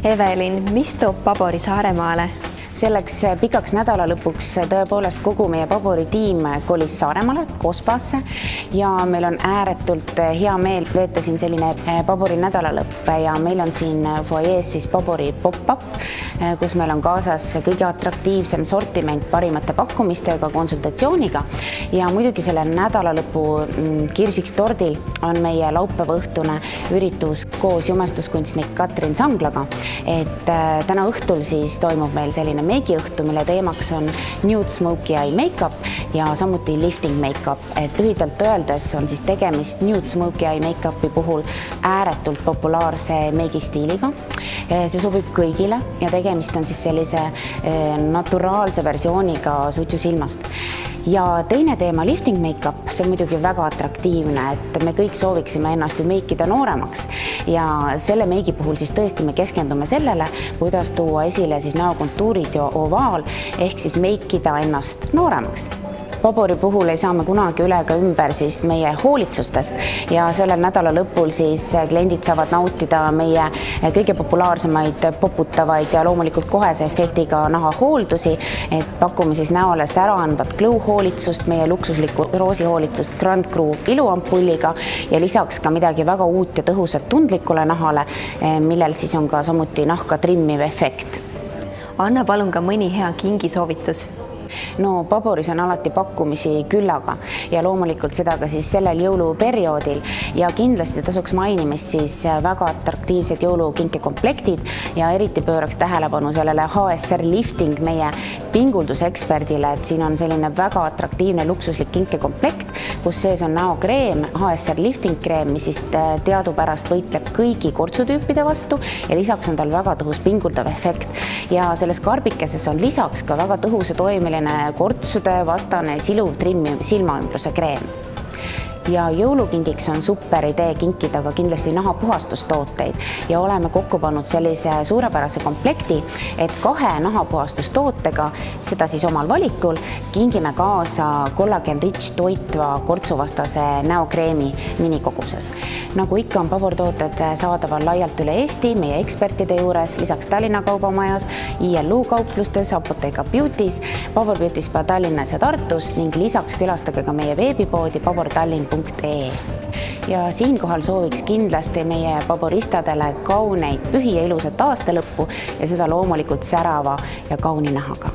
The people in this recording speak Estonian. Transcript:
Evelin, mis toob Pabori Saaremaale? Selleks pikaks nädalalõpuks tõepoolest kogu meie Pabori tiim kolis Saaremaale, Kospasse ja meil on ääretult hea meel veeta siin selline Pabori nädalalõpp ja meil on siin foajees siis Pabori pop-up, kus meil on kaasas kõige atraktiivsem sortiment parimate pakkumistega, konsultatsiooniga ja muidugi selle nädalalõpu kirsiks tordil on meie laupäeva õhtune üritus koos jumestuskunstnik Katrin Sanglaga, et täna õhtul siis toimub meil selline meigiõhtu, mille teemaks on Nude Smokey Eye Makeup ja samuti lifting makeup. Et lühidalt öeldes on siis tegemist Nude Smokey Eye Makeupi puhul ääretult populaarse meigistiiliga. See sobib kõigile ja tegemist on siis sellise naturaalse versiooniga suitsusilmast. Ja teine teema, lifting makeup, see on muidugi väga atraktiivne, et me kõik sooviksime ennast ju meikida nooremaks ja selle meigi puhul siis tõesti me keskendume sellele, kuidas tuua esile siis näokontuurid ja ovaal ehk siis meikida ennast nooremaks. Pabori puhul ei saa me kunagi üle ega ümber siis meie hoolitsustest ja sellel nädala lõpul siis kliendid saavad nautida meie kõige populaarsemaid poputavaid ja loomulikult kohese efektiga nahahooldusi, et pakume siis näole säraandvat glow hoolitsust, meie luksuslikku roosihoolitsust Grand Cru iluampulliga ja lisaks ka midagi väga uut ja tõhusat tundlikule nahale, millel siis on ka samuti nahka trimmiv efekt. Anna palun ka mõni hea kingisoovitus. No Paboris on alati pakkumisi küllaga ja loomulikult seda ka siis sellel jõuluperioodil ja kindlasti tasuks mainimist siis väga atraktiivsed jõulukinkekomplektid ja eriti pööraks tähelepanu sellele HSR Lifting meie pingulduseksperdile, et siin on selline väga atraktiivne luksuslik kinkekomplekt, kus sees on näokreem, HSR Lifting kreem, mis siis teadupärast võitleb kõigi kortsutüüpide vastu ja lisaks on tal väga tõhus pinguldav efekt ja selles karbikeses on lisaks ka väga tõhus ja toimiline kortsude vastane siluv trimmiv silmaümbruse kreem. Ja jõulukingiks on super idee kinkida ka kindlasti nahapuhastustooteid ja oleme kokku pannud sellise suurepärase komplekti, et 2 nahapuhastustootega, seda siis omal valikul, kingime kaasa Collagen Rich toitva kortsuvastase näokreemi minikoguses. Nagu ikka on Pabor tooted saadaval laialt üle Eesti meie ekspertide juures, lisaks Tallinna kaubamajas, ILU kauplustes, Apotheka Beautys, Pabor Beauty Spa Tallinnas ja Tartus ning lisaks külastage ka meie veebipoodi pabortallinn.ee. Ja siinkohal sooviks kindlasti meie paboristadele kauneid pühi ja ilusat aastalõppu ja seda loomulikult särava ja kauni nahaga.